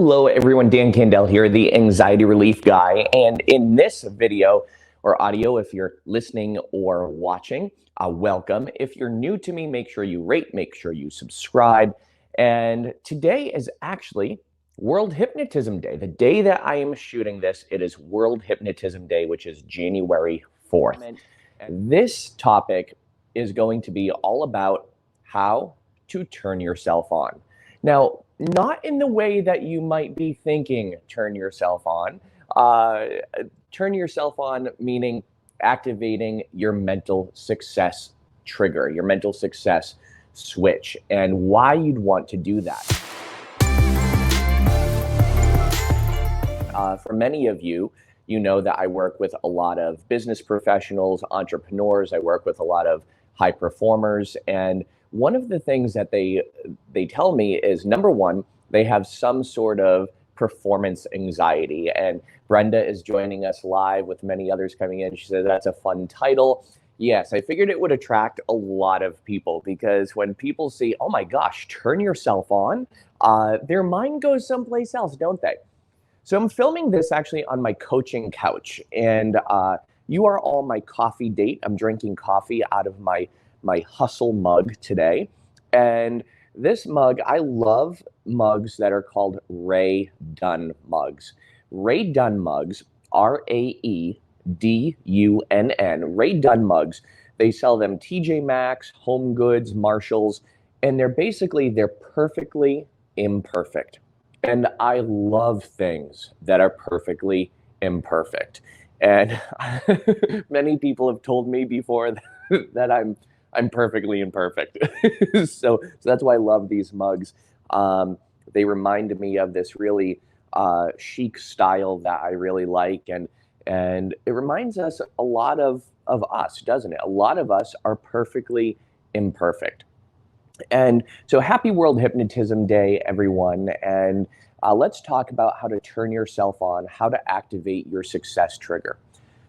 Hello everyone, Dan Candell here, the anxiety relief guy. And in this video or audio, if you're listening or watching, welcome. If you're new to me, make sure you rate, make sure you subscribe. And today is actually World Hypnotism Day. The day that I am shooting this, it is World Hypnotism Day, which is January 4th. And this topic is going to be all about how to turn yourself on. Now, not in the way that you might be thinking turn yourself on. Turn yourself on meaning activating your mental success trigger, your mental success switch, and why you'd want to do that. For many of you, you know that I work with a lot of business professionals, entrepreneurs. I work with a lot of high performers, and one of the things that they tell me is, number one, they have some sort of performance anxiety. And Brenda is joining us live with many others coming in. She said, that's a fun title. Yes, I figured it would attract a lot of people, because when people see, oh my gosh, turn yourself on, their mind goes someplace else, don't they? So I'm filming this actually on my coaching couch, and you are all my coffee date. I'm drinking coffee out of my Hustle mug today. And this mug, I love mugs that are called Ray Dunn mugs. Ray Dunn mugs, R-A-E-D-U-N-N, Ray Dunn mugs. They sell them TJ Maxx, Home Goods, Marshalls, and they're perfectly imperfect. And I love things that are perfectly imperfect. And many people have told me before that I'm perfectly imperfect. so that's why I love these mugs. They remind me of this really chic style that I really like. And it reminds us a lot of us, doesn't it? A lot of us are perfectly imperfect. And so happy World Hypnotism Day, everyone. And let's talk about how to turn yourself on, how to activate your success trigger.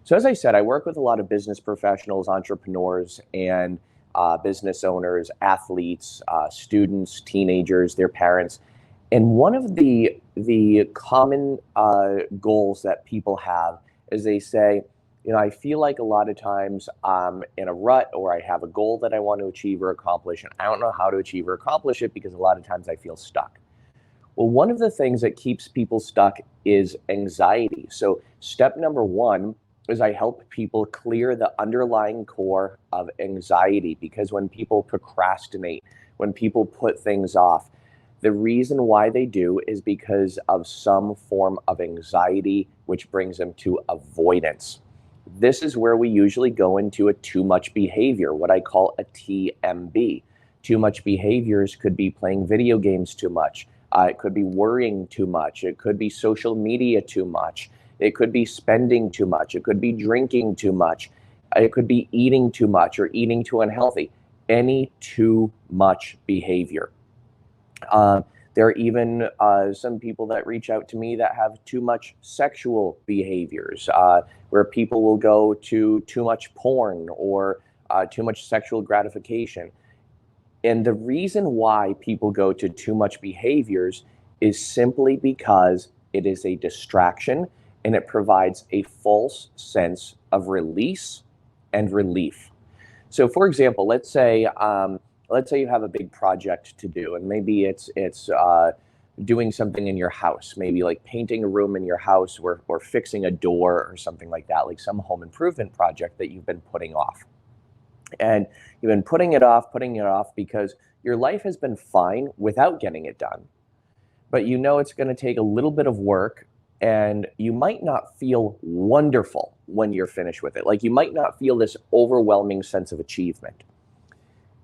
So as I said, I work with a lot of business professionals, entrepreneurs, and business owners, athletes, students, teenagers, their parents. And one of the common goals that people have is they say, you know, I feel like a lot of times I'm in a rut, or I have a goal that I want to achieve or accomplish, and I don't know how to achieve or accomplish it because a lot of times I feel stuck. Well, one of the things that keeps people stuck is anxiety. So step number one is I help people clear the underlying core of anxiety, because when people procrastinate, when people put things off, the reason why they do is because of some form of anxiety, which brings them to avoidance. This is where we usually go into a too much behavior, what I call a TMB. Too much behaviors could be playing video games too much. It could be worrying too much. It could be social media too much. It could be spending too much. It could be drinking too much. It could be eating too much or eating too unhealthy. Any too much behavior. There are even some people that reach out to me that have too much sexual behaviors, where people will go to too much porn or too much sexual gratification. And the reason why people go to too much behaviors is simply because it is a distraction, and it provides a false sense of release and relief. So for example, let's say you have a big project to do, and maybe it's doing something in your house, maybe like painting a room in your house, or fixing a door or something like that, like some home improvement project that you've been putting off. And you've been putting it off because your life has been fine without getting it done. But you know it's going to take a little bit of work, and you might not feel wonderful when you're finished with it. Like, you might not feel this overwhelming sense of achievement.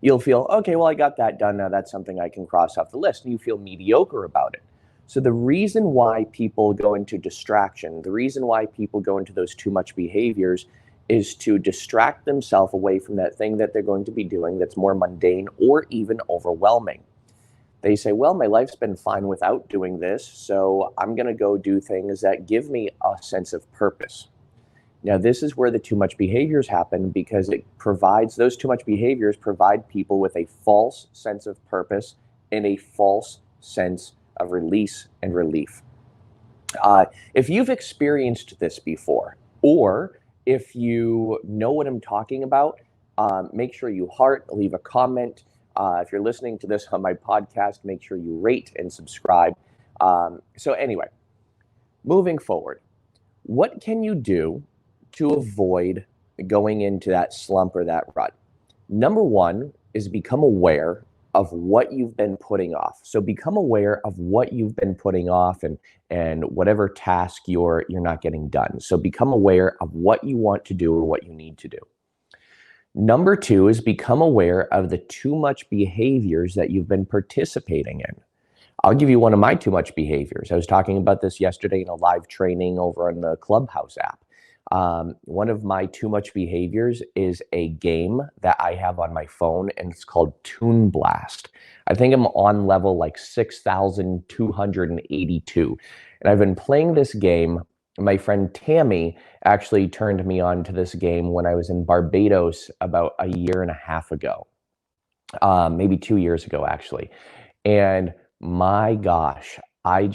You'll feel, okay, well, I got that done. Now that's something I can cross off the list. And you feel mediocre about it. So the reason why people go into distraction, the reason why people go into those too much behaviors, is to distract themselves away from that thing that they're going to be doing that's more mundane or even overwhelming. They say, well, my life's been fine without doing this, so I'm going to go do things that give me a sense of purpose. Now, this is where the too much behaviors happen, because those too much behaviors provide people with a false sense of purpose and a false sense of release and relief. If you've experienced this before, or if you know what I'm talking about, make sure you leave a comment. If you're listening to this on my podcast, make sure you rate and subscribe. So anyway, moving forward, what can you do to avoid going into that slump or that rut? Number one is become aware of what you've been putting off. So become aware of what you've been putting off and whatever task you're not getting done. So become aware of what you want to do or what you need to do. Number two is become aware of the too much behaviors that you've been participating in. I'll give you one of my too much behaviors. I was talking about this yesterday in a live training over on the Clubhouse app. One of my too much behaviors is a game that I have on my phone, and it's called Toon Blast. I think I'm on level like 6,282. And I've been playing this game. My friend Tammy actually turned me on to this game when I was in Barbados about a year and a half ago, maybe 2 years ago, actually. And my gosh, I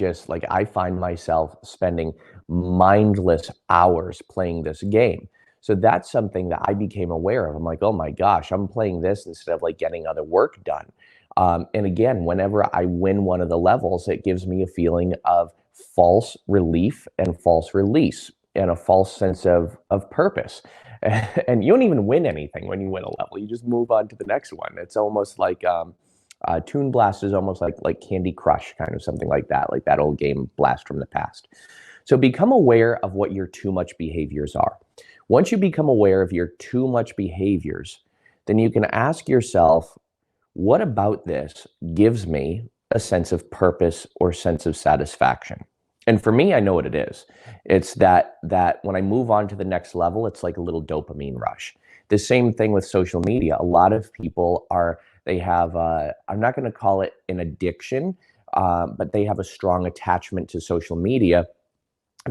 find myself spending mindless hours playing this game. So that's something that I became aware of. I'm like, oh my gosh, I'm playing this instead of like getting other work done. And again, whenever I win one of the levels, it gives me a feeling of false relief and false release and a false sense of purpose. And you don't even win anything when you win a level. You just move on to the next one. It's almost like Toon Blast is almost like Candy Crush, kind of something like that old game Blast from the past. So become aware of what your too much behaviors are. Once you become aware of your too much behaviors, then you can ask yourself, what about this gives me a sense of purpose or sense of satisfaction? And for me, I know what it is. It's that when I move on to the next level, it's like a little dopamine rush. The same thing with social media. A lot of people have, I'm not going to call it an addiction, but they have a strong attachment to social media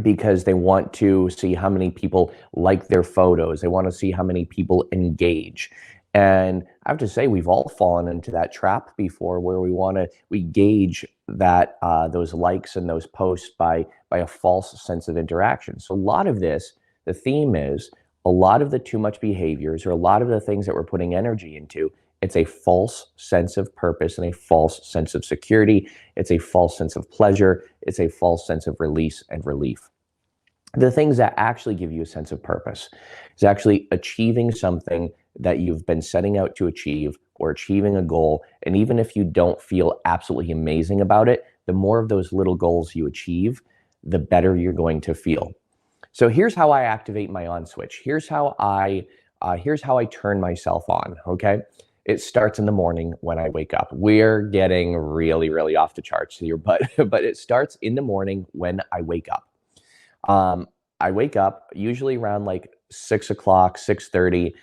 because they want to see how many people like their photos. They want to see how many people engage. And I have to say, we've all fallen into that trap before, where we gauge that those likes and those posts by a false sense of interaction. So a lot of this, the theme is a lot of the too much behaviors, or a lot of the things that we're putting energy into, it's a false sense of purpose and a false sense of security. It's a false sense of pleasure. It's a false sense of release and relief. The things that actually give you a sense of purpose is actually achieving something that you've been setting out to achieve, or achieving a goal. And even if you don't feel absolutely amazing about it, the more of those little goals you achieve, the better you're going to feel. So here's how I activate my on switch. Here's how I turn myself on, okay? It starts in the morning when I wake up. We're getting really, really off the charts here, but it starts in the morning when I wake up. I wake up usually around like 6 o'clock, 6:30.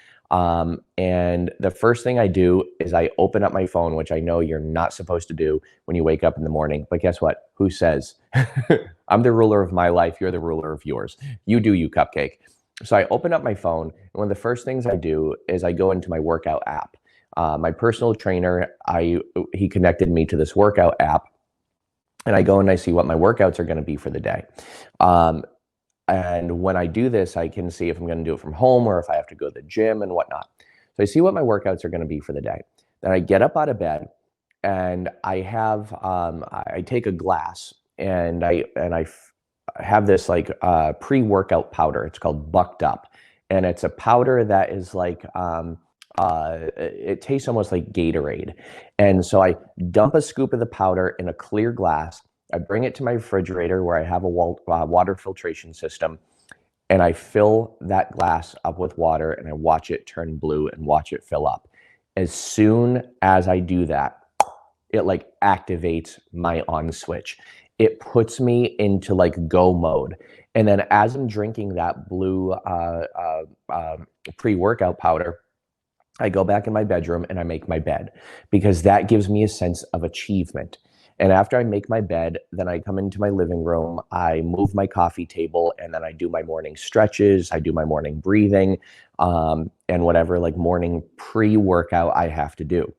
And the first thing I do is I open up my phone, which I know you're not supposed to do when you wake up in the morning. But guess what? Who says? I'm the ruler of my life. You're the ruler of yours. You do you, cupcake. So I open up my phone, and one of the first things I do is I go into my workout app. My personal trainer, he connected me to this workout app, and I go and I see what my workouts are going to be for the day. And when I do this, I can see if I'm going to do it from home or if I have to go to the gym and whatnot. So I see what my workouts are going to be for the day. Then I get up out of bed, and I take a glass, and I have this like pre-workout powder. It's called Bucked Up, and it's a powder that is like it tastes almost like Gatorade. And so I dump a scoop of the powder in a clear glass. I bring it to my refrigerator where I have a water filtration system, and I fill that glass up with water, and I watch it turn blue and watch it fill up. As soon as I do that, it like activates my on switch. It puts me into like go mode. And then as I'm drinking that blue pre-workout powder, I go back in my bedroom and I make my bed, because that gives me a sense of achievement. And after I make my bed, then I come into my living room, I move my coffee table, and then I do my morning stretches, I do my morning breathing, and whatever like morning pre-workout I have to do.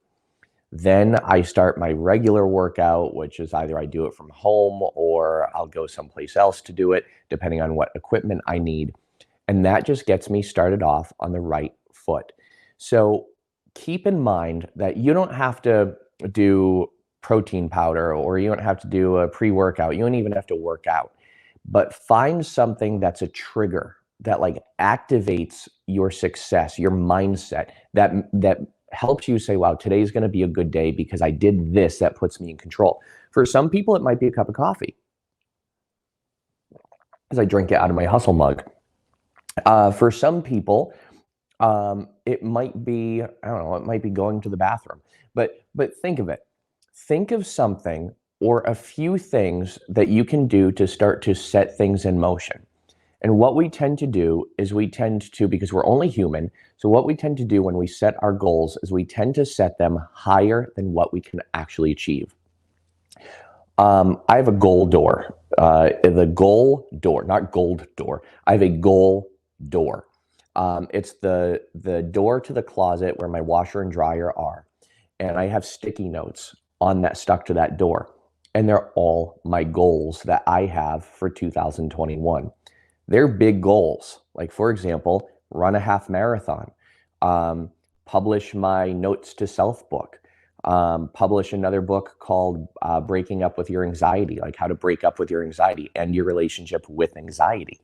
Then I start my regular workout, which is either I do it from home or I'll go someplace else to do it, depending on what equipment I need. And that just gets me started off on the right foot. So keep in mind that you don't have to do protein powder, or you don't have to do a pre-workout. You don't even have to work out, but find something that's a trigger that like activates your success, your mindset, that helps you say, wow, today's going to be a good day because I did this that puts me in control. For some people, it might be a cup of coffee, as I drink it out of my Hustle mug. For some people, it might be, I don't know, it might be going to the bathroom. But think of it. Think of something or a few things that you can do to start to set things in motion. And what we tend to do is because we're only human, so what we tend to do when we set our goals is we tend to set them higher than what we can actually achieve. I have a goal door. The goal door, not gold door. I have a goal door. It's the door to the closet where my washer and dryer are. And I have sticky notes on that stuck to that door. And they're all my goals that I have for 2021. They're big goals. Like, for example, run a half marathon, publish my Notes to Self book, publish another book called Breaking Up with Your Anxiety, like how to break up with your anxiety and your relationship with anxiety.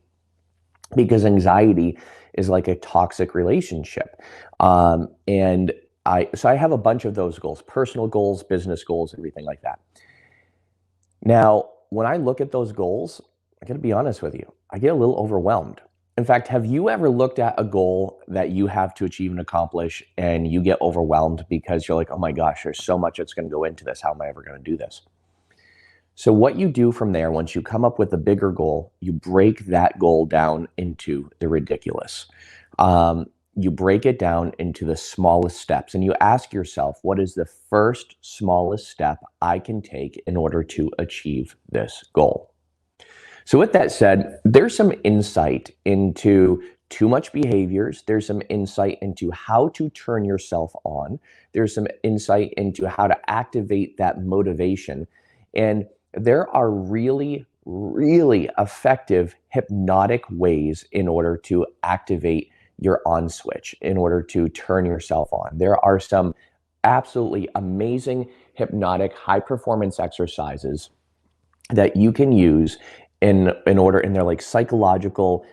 Because anxiety is like a toxic relationship. And I have a bunch of those goals, personal goals, business goals, everything like that. Now, when I look at those goals, I gotta be honest with you, I get a little overwhelmed. In fact, have you ever looked at a goal that you have to achieve and accomplish and you get overwhelmed because you're like, oh my gosh, there's so much that's gonna go into this. How am I ever gonna do this? So what you do from there, once you come up with a bigger goal, you break that goal down into the ridiculous. You break it down into the smallest steps and you ask yourself, what is the first smallest step I can take in order to achieve this goal? So with that said, there's some insight into too much behaviors. There's some insight into how to turn yourself on. There's some insight into how to activate that motivation. And there are really, really effective hypnotic ways in order to activate your on switch, in order to turn yourself on. There are some absolutely amazing hypnotic high performance exercises that you can use in order, and they're like psychological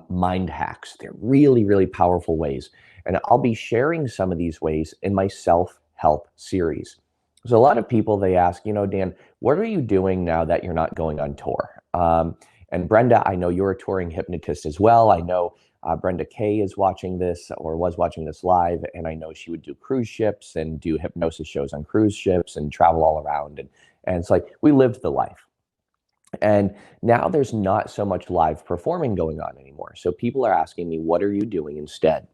mind hacks. They're really, really powerful ways. And I'll be sharing some of these ways in my self-help series. So a lot of people, they ask, Dan, what are you doing now that you're not going on tour? And Brenda, I know you're a touring hypnotist as well. I know Brenda Kay is watching this or was watching this live, and I know she would do cruise ships and do hypnosis shows on cruise ships and travel all around. And it's like, we lived the life. And now there's not so much live performing going on anymore. So people are asking me, what are you doing instead?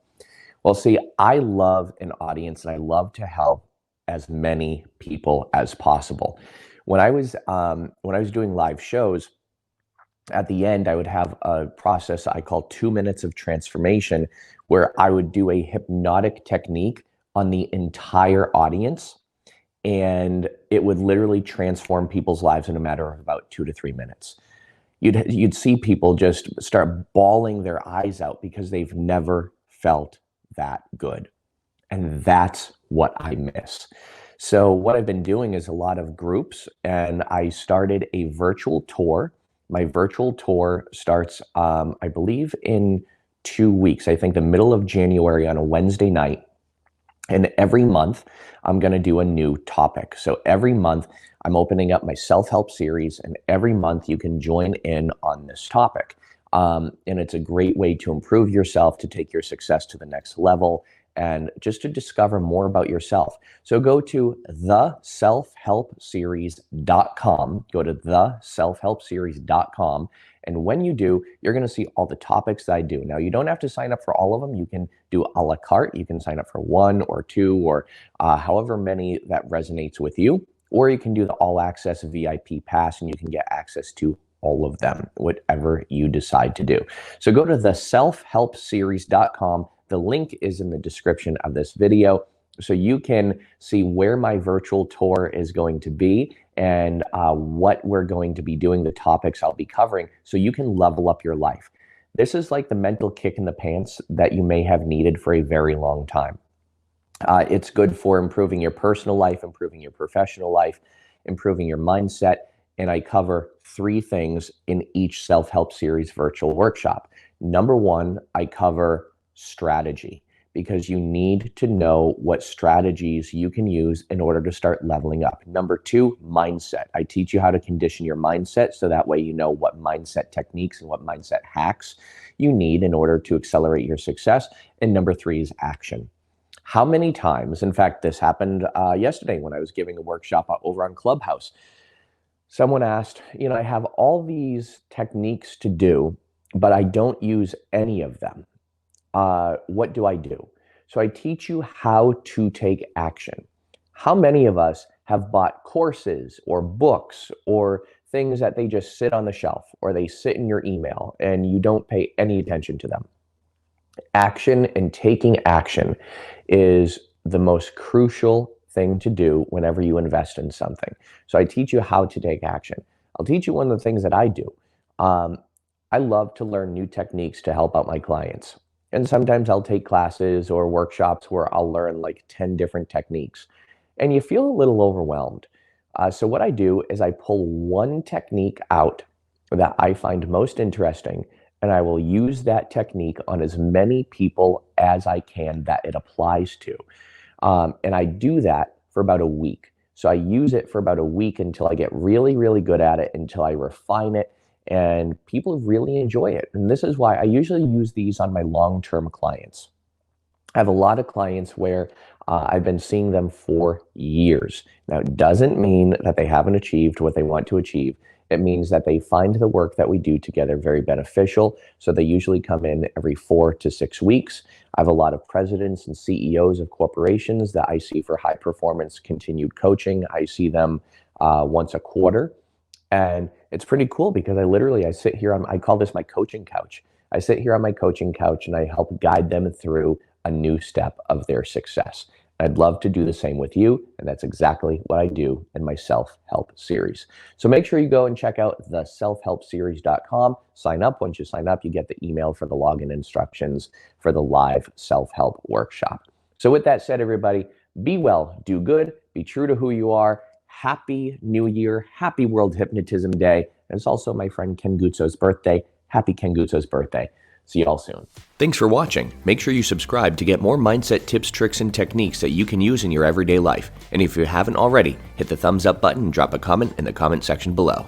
Well, see, I love an audience and I love to help as many people as possible. When I was doing live shows, at the end, I would have a process I call 2 minutes of transformation, where I would do a hypnotic technique on the entire audience. And it would literally transform people's lives in a matter of about 2 to 3 minutes. You'd see people just start bawling their eyes out because they've never felt that good. And that's what I miss. So what I've been doing is a lot of groups, and I started a virtual tour. My virtual tour starts, I believe, in 2 weeks. I think the middle of January on a Wednesday night. And every month, I'm going to do a new topic. So every month, I'm opening up my self-help series, and every month you can join in on this topic. And it's a great way to improve yourself, to take your success to the next level, and just to discover more about yourself. So go to theselfhelpseries.com. Go to theselfhelpseries.com. And when you do, you're going to see all the topics that I do. Now, you don't have to sign up for all of them. You can do a la carte. You can sign up for 1 or 2 or however many that resonates with you. Or you can do the all access VIP pass and you can get access to all of them, whatever you decide to do. So go to theselfhelpseries.com. The link is in the description of this video. So you can see where my virtual tour is going to be and what we're going to be doing, the topics I'll be covering, so you can level up your life. This is like the mental kick in the pants that you may have needed for a very long time. It's good for improving your personal life, improving your professional life, improving your mindset. And I cover 3 things in each self-help series virtual workshop. Number 1, I cover strategy, because you need to know what strategies you can use in order to start leveling up. Number 2, mindset. I teach you how to condition your mindset, so that way you know what mindset techniques and what mindset hacks you need in order to accelerate your success. And number 3 is action. How many times, in fact, this happened yesterday when I was giving a workshop over on Clubhouse. Someone asked, I have all these techniques to do, but I don't use any of them. What do I do? So I teach you how to take action. How many of us have bought courses or books or things that they just sit on the shelf or they sit in your email and you don't pay any attention to them? Action and taking action is the most crucial thing to do whenever you invest in something. So I teach you how to take action. I'll teach you one of the things that I do. I love to learn new techniques to help out my clients. And sometimes I'll take classes or workshops where I'll learn like 10 different techniques. And you feel a little overwhelmed. So what I do is I pull one technique out that I find most interesting, and I will use that technique on as many people as I can that it applies to. And I do that for about a week. So I use it for about a week until I get really, really good at it, until I refine it, and people really enjoy it. And this is why I usually use these on my long-term clients. I have a lot of clients where I've been seeing them for years. Now, it doesn't mean that they haven't achieved what they want to achieve. It means that they find the work that we do together very beneficial. So they usually come in every 4 to 6 weeks. I have a lot of presidents and CEOs of corporations that I see for high performance continued coaching. I see them once a quarter. And it's pretty cool because I sit here I call this my coaching couch. I sit here on my coaching couch and I help guide them through a new step of their success. I'd love to do the same with you, and that's exactly what I do in my self-help series. So make sure you go and check out the selfhelpseries.com. Sign up. Once you sign up, you get the email for the login instructions for the live self-help workshop. So with that said, everybody, be well, do good, be true to who you are. Happy New Year. Happy World Hypnotism Day. And it's also my friend Ken Guzzo's birthday. Happy Ken Guzzo's birthday. See you all soon. Thanks for watching. Make sure you subscribe to get more mindset tips, tricks, and techniques that you can use in your everyday life. And if you haven't already, hit the thumbs up button and drop a comment in the comment section below.